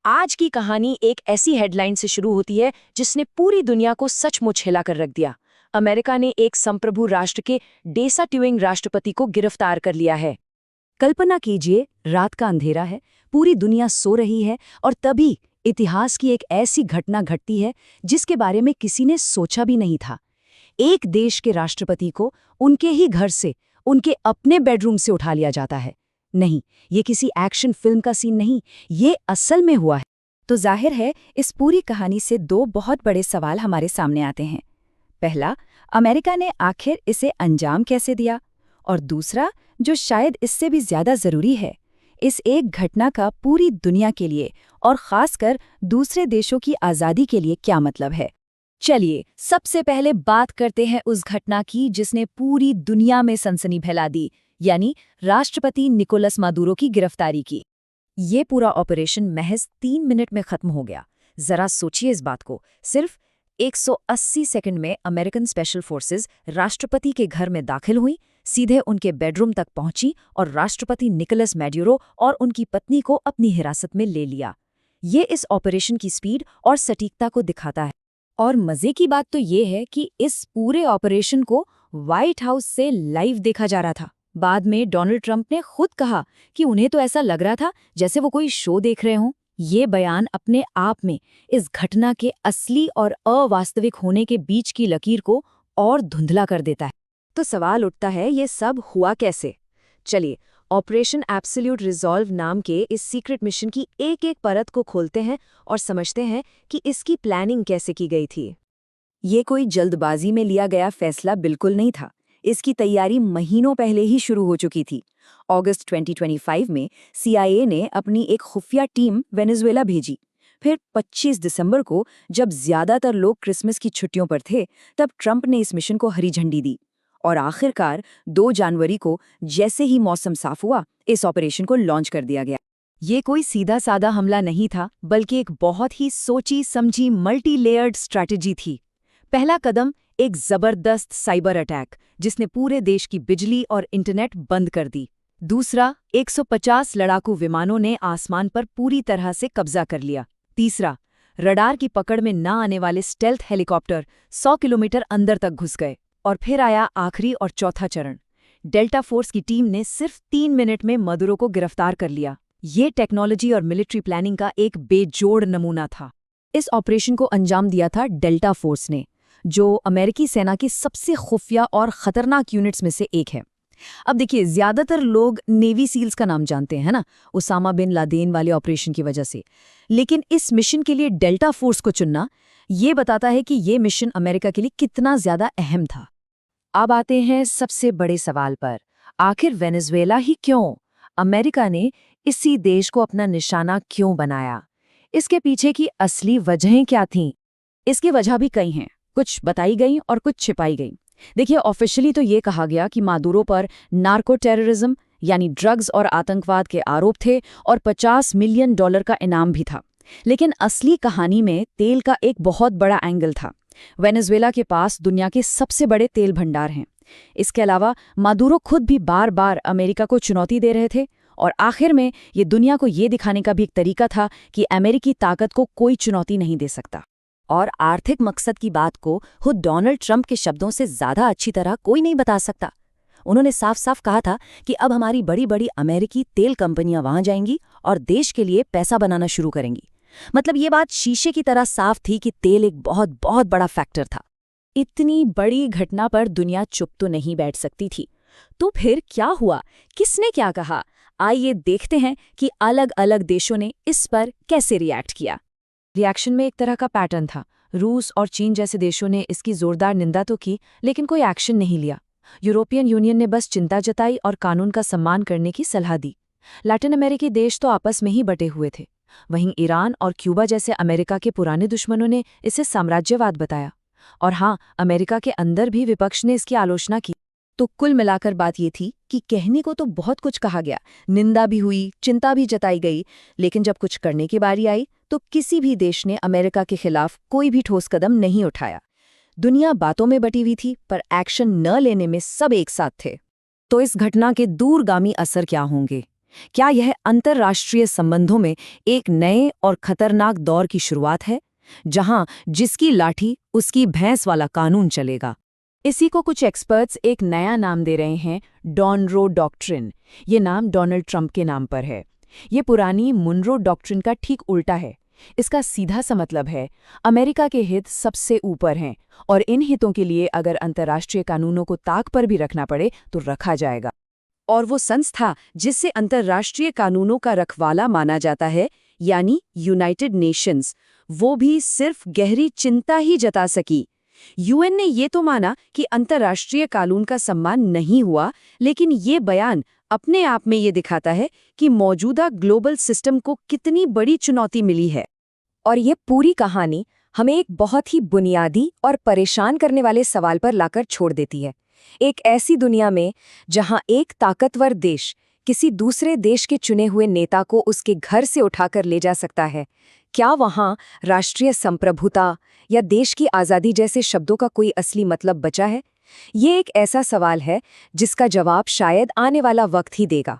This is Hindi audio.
आज की कहानी एक ऐसी हेडलाइन से शुरू होती है जिसने पूरी दुनिया को सचमुच हिला कर रख दिया। अमेरिका ने एक संप्रभु राष्ट्र के डेसाट्यूइंग राष्ट्रपति को गिरफ्तार कर लिया है। कल्पना कीजिए, रात का अंधेरा है, पूरी दुनिया सो रही है और तभी इतिहास की एक ऐसी घटना घटती है जिसके बारे में किसी ने सोचा भी नहीं था। एक देश के राष्ट्रपति को उनके ही घर से, उनके अपने बेडरूम से उठा लिया जाता है। नहीं, ये किसी एक्शन फिल्म का सीन नहीं, ये असल में हुआ है। तो जाहिर है, इस पूरी कहानी से दो बहुत बड़े सवाल हमारे सामने आते हैं। पहला, अमेरिका ने आखिर इसे अंजाम कैसे दिया? और दूसरा, जो शायद इससे भी ज्यादा जरूरी है, इस एक घटना का पूरी दुनिया के लिए और खासकर दूसरे देशों की आज़ादी के लिए क्या मतलब है। चलिए, सबसे पहले बात करते हैं उस घटना की जिसने पूरी दुनिया में सनसनी फैला दी, यानी राष्ट्रपति निकोलस मादुरो की गिरफ्तारी की। ये पूरा ऑपरेशन महज 3 मिनट में खत्म हो गया। जरा सोचिए इस बात को। सिर्फ 180 सेकंड में अमेरिकन स्पेशल फोर्सेस राष्ट्रपति के घर में दाखिल हुई, सीधे उनके बेडरूम तक पहुंची और राष्ट्रपति निकोलस मैड्यूरो और उनकी पत्नी को अपनी हिरासत में ले लिया। ये इस ऑपरेशन की स्पीड और सटीकता को दिखाता है। और मजे की बात तो ये है कि इस पूरे ऑपरेशन को व्हाइट हाउस से लाइव देखा जा रहा था। बाद में डोनाल्ड ट्रंप ने खुद कहा कि उन्हें तो ऐसा लग रहा था जैसे वो कोई शो देख रहे हों। ये बयान अपने आप में इस घटना के असली और अवास्तविक होने के बीच की लकीर को और धुंधला कर देता है। तो सवाल उठता है, ये सब हुआ कैसे? चलिए, ऑपरेशन एब्सोल्यूट रिजॉल्व नाम के इस सीक्रेट मिशन की एक एक परत को खोलते हैं और समझते हैं कि इसकी प्लानिंग कैसे की गई थी। ये कोई जल्दबाजी में लिया गया फैसला बिल्कुल नहीं था। इसकी तैयारी महीनों पहले ही शुरू हो चुकी थी। अगस्त 2025 में CIA ने अपनी एक खुफिया टीम वेनेजुएला भेजी। फिर 25 दिसंबर को, जब ज्यादातर लोग क्रिसमस की छुट्टियों पर थे, तब ट्रंप ने इस मिशन को हरी झंडी दी। और आखिरकार 2 जनवरी को, जैसे ही मौसम साफ हुआ, इस ऑपरेशन को लॉन्च कर दिया गया। ये कोई सीधा साधा हमला नहीं था, बल्कि एक बहुत ही सोची समझी मल्टी लेयर्ड स्ट्रैटेजी थी। पहला कदम एक जबरदस्त साइबर अटैक जिसने पूरे देश की बिजली और इंटरनेट बंद कर दी। दूसरा, 150 लड़ाकू विमानों ने आसमान पर पूरी तरह से कब्जा कर लिया। तीसरा, रडार की पकड़ में न आने वाले स्टेल्थ हेलीकॉप्टर 100 किलोमीटर अंदर तक घुस गए। और फिर आया आखिरी और चौथा चरण। डेल्टा फोर्स की टीम ने सिर्फ 3 मिनट में मदुरो को गिरफ्तार कर लिया। ये टेक्नोलॉजी और मिलिट्री प्लानिंग का एक बेजोड़ नमूना था। इस ऑपरेशन को अंजाम दिया था डेल्टा फोर्स ने, जो अमेरिकी सेना की सबसे खुफिया और खतरनाक यूनिट्स में से एक है। अब देखिए, ज्यादातर लोग नेवी सील्स का नाम जानते हैं ना, उसामा बिन लादेन वाले ऑपरेशन की वजह से। लेकिन इस मिशन के लिए डेल्टा फोर्स को चुनना, ये बताता है कि ये मिशन अमेरिका के लिए कितना ज्यादा अहम था। अब आते हैं सबसे बड़े सवाल पर, आखिर वेनेजुएला ही क्यों? अमेरिका ने इसी देश को अपना निशाना क्यों बनाया? इसके पीछे की असली वजहें क्या थीं? इसकी वजह भी कई हैं, कुछ बताई गई और कुछ छिपाई गई। देखिए, ऑफिशियली तो ये कहा गया कि मादुरो पर नार्को टेररिज्म यानी ड्रग्स और आतंकवाद के आरोप थे और $50 मिलियन का इनाम भी था। लेकिन असली कहानी में तेल का एक बहुत बड़ा एंगल था। वेनेजुएला के पास दुनिया के सबसे बड़े तेल भंडार हैं। इसके अलावा मादुरो खुद भी बार बार अमेरिका को चुनौती दे रहे थे और आखिर में ये दुनिया को ये दिखाने का भी एक तरीका था कि अमेरिकी ताकत को कोई चुनौती नहीं दे सकता। और आर्थिक मकसद की बात को खुद डोनाल्ड ट्रंप के शब्दों से ज्यादा अच्छी तरह कोई नहीं बता सकता। उन्होंने साफ साफ कहा था कि अब हमारी बड़ी बड़ी अमेरिकी तेल कंपनियां वहां जाएंगी और देश के लिए पैसा बनाना शुरू करेंगी। मतलब ये बात शीशे की तरह साफ थी कि तेल एक बहुत बहुत बड़ा फैक्टर था। इतनी बड़ी घटना पर दुनिया चुप तो नहीं बैठ सकती थी। तो फिर क्या हुआ? किसने क्या कहा? आइए देखते हैं कि अलग अलग देशों ने इस पर कैसे रिएक्ट किया। रिएक्शन में एक तरह का पैटर्न था। रूस और चीन जैसे देशों ने इसकी जोरदार निंदा तो की, लेकिन कोई एक्शन नहीं लिया। यूरोपियन यूनियन ने बस चिंता जताई और कानून का सम्मान करने की सलाह दी। लैटिन अमेरिकी देश तो आपस में ही बटे हुए थे। वहीं ईरान और क्यूबा जैसे अमेरिका के पुराने दुश्मनों ने इसे साम्राज्यवाद बताया। और हाँ, अमेरिका के अंदर भी विपक्ष ने इसकी आलोचना की। तो कुल मिलाकर बात ये थी कि कहने को तो बहुत कुछ कहा गया, निंदा भी हुई, चिंता भी जताई गई, लेकिन जब कुछ करने की बारी आई तो किसी भी देश ने अमेरिका के खिलाफ कोई भी ठोस कदम नहीं उठाया। दुनिया बातों में बटी हुई थी, पर एक्शन न लेने में सब एक साथ थे। तो इस घटना के दूरगामी असर क्या होंगे? क्या यह अंतर्राष्ट्रीय संबंधों में एक नए और खतरनाक दौर की शुरुआत है, जहां जिसकी लाठी उसकी भैंस वाला कानून चलेगा? इसी को कुछ एक्सपर्ट्स एक नया नाम दे रहे हैं, डॉनरो डॉक्ट्रिन। ये नाम डोनाल्ड ट्रंप के नाम पर है। ये पुरानी मुनरो डॉक्ट्रिन का ठीक उल्टा है। इसका सीधा सा मतलब है, अमेरिका के हित सबसे ऊपर हैं और इन हितों के लिए अगर अंतर्राष्ट्रीय कानूनों को ताक पर भी रखना पड़े तो रखा जाएगा। और वो संस्था जिसे अंतर्राष्ट्रीय कानूनों का रखवाला माना जाता है, यानी यूनाइटेड नेशंस, वो भी सिर्फ गहरी चिंता ही जता सकी। यूएन ने ये तो माना कि अंतर्राष्ट्रीय कानून का सम्मान नहीं हुआ, लेकिन ये बयान अपने आप में ये दिखाता है कि मौजूदा ग्लोबल सिस्टम को कितनी बड़ी चुनौती मिली है। और ये पूरी कहानी हमें एक बहुत ही बुनियादी और परेशान करने वाले सवाल पर लाकर छोड़ देती है। एक ऐसी दुनिया में जहां एक ताकतवर देश किसी दूसरे देश के चुने हुए नेता को उसके घर से उठाकर ले जा सकता है, क्या वहां राष्ट्रीय संप्रभुता या देश की आज़ादी जैसे शब्दों का कोई असली मतलब बचा है? ये एक ऐसा सवाल है जिसका जवाब शायद आने वाला वक्त ही देगा।